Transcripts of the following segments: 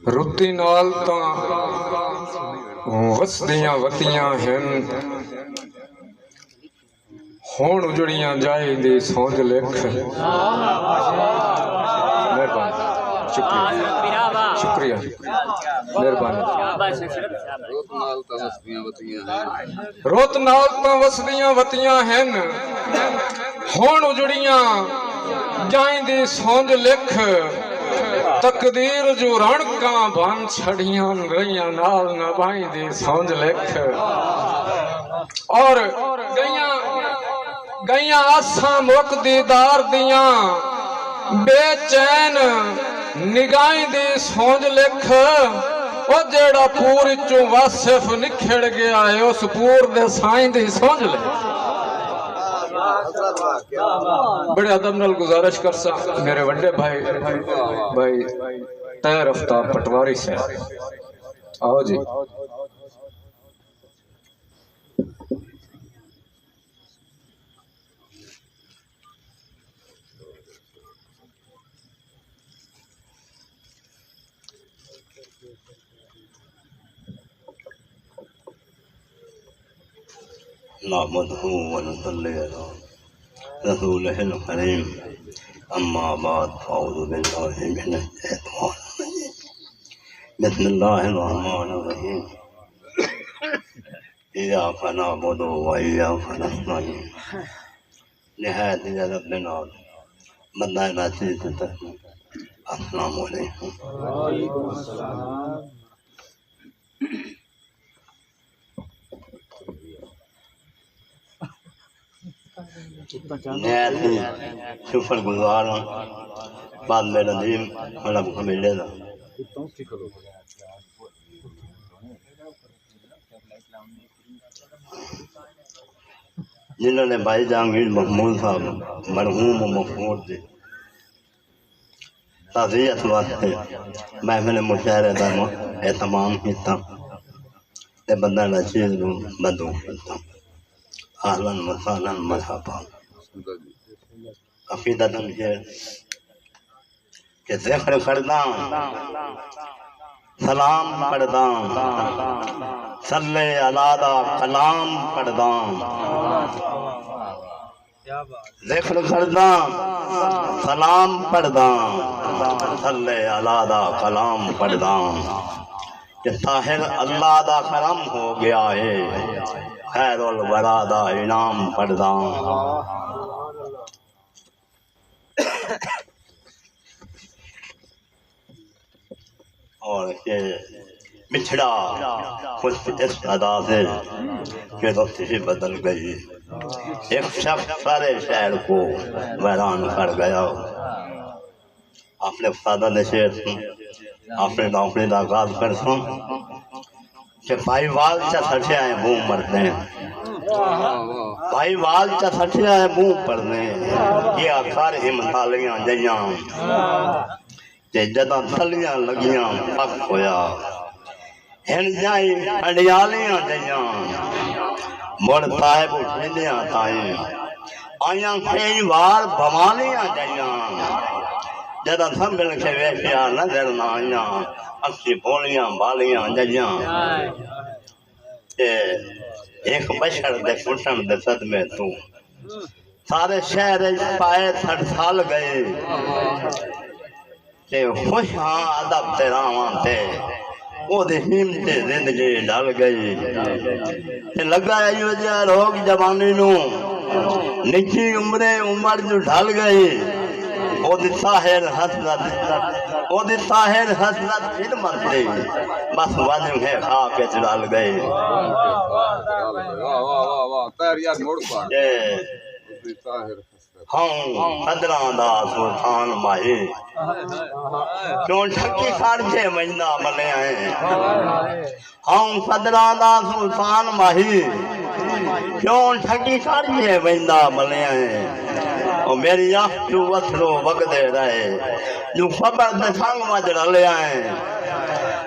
رتی نال تاں وسدیاں وتیاں ہن ہون اجڑیاں جائے دی سونج لکھ مہربانی شکریہ مہربانی روت نال تاں وسدیاں وتیاں ہن ہون اجڑیاں جائیں دی سونج لکھ تقدیر جو رنکاں بن چھڑیاں گئیاں نال نبائیں دی سونج لکھ اور گئیاں آساں مک دیدار دیاں بے چین نگاہیں دی سونج لکھ او جیڑا پور چوں واصف نکھڑ گیا ہے اس پور دے سائیں دی سونج لکھ بڑے ادب نال گزارش کرسا میرے وڈے بھائی طاہر آفتاب پٹواری سے آؤ جی نعمده ونصلي على رسوله الكريم أما بعد فأعوذ بالله من الشيطان الرجيم بسم الله الرحمن الرحيم إياك نعبد وإياك نستعين نهاية ربنا بدأ نتيجة السلام عليكم وعليكم السلام نهاية شكر گزار بعد میرا دین رب کو ملے گا جنہوں نے بھائی جہانگیر محمود صاحب مرحوم و مفقود تھے تعزیت واسطے محفل مشاعرے کا اہتمام کیتا تے بندہ نشید نو بدو کیتا اہلاً و سہلاً مرحبا عقیدت کہ ذکر کرداں سلام پڑھداں صلی علی دا کلام پڑھداں ذکر کرداں سلام پڑھداں صلی علی دا کلام پڑھداں کہ طاہر اللہ دا کرم ہو گیا ہے خیر الورا دا انعام پڑھداں اور یہ بچھڑا خود اس ادا سے کہ دوستی سے بدل گئی ایک شخص سارے شہر کو ویران کر گیا آپ نے فادہ نشیر آپ نے نوکری دا آغاز کر سن کہ بھائی وال چا سٹھے آئے بوم مرتے ہیں بھائی وال چا سٹھے آئے بوم پڑھنے یہ آخار امتالیاں جیاں کہ جدہ تھلیاں لگیاں پک ہویا ہن جائیں انڈیالیاں جیاں مڑ صاحب اٹھلیاں تائیں آیاں کئی وار بھمالیاں جیاں جدہ سنبھل کے ویشیاں نظر نہ آیاں اکھی بولیاں بالیاں جیاں ایک بشر دے فٹن دے صدمے تو سارے شہر پائے 60 سال گئے کہ خوش ہاں ادب تیراواں تے وہ دے ہیم تے زندگی ڈال گئی کہ لگا ایو جا روگ جوانی نو نکی عمر جو ڈال گئی وہ دی طاہر حسرت خدمت دی بس واجب ہے خاک ڈال گئی ہاں قدران دا سلطان ماہی کیوں ٹھکی کھاڑ کے مہینہ بنے ہیں ہاں قدران دا سلطان ماہی کیوں ٹھکی کھاڑ کے مہینہ بنے ہیں اور میری آنکھ جو وصلو وقت دے رہے جو خبر دے سانگ مجھڑ لے آئیں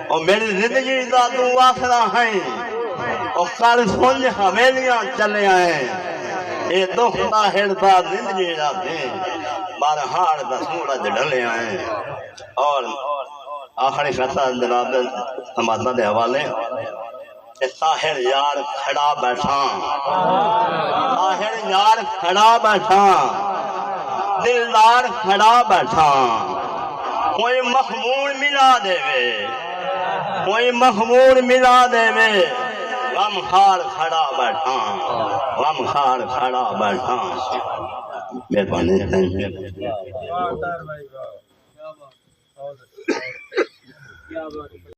اور میری زندگی دا تو آسرا ہیں اور کل سنج حویلیاں چلے آئے یہ دکھ طاہر دا زندگی راتے بارہاڑ دا سورج ڈھلے آئے اور آخری فیصلہ جناب سماعتہ دے حوالے کہ طاہر یار کھڑا بیٹھا طاہر یار کھڑا بیٹھا دلدار کھڑا بیٹھا کوئی مخمور ملا دے وے کوئی مخمور ملا دے وے غم خار کھڑا بیٹھا غم خار کھڑا بیٹھا مہربانی کیا بات ہے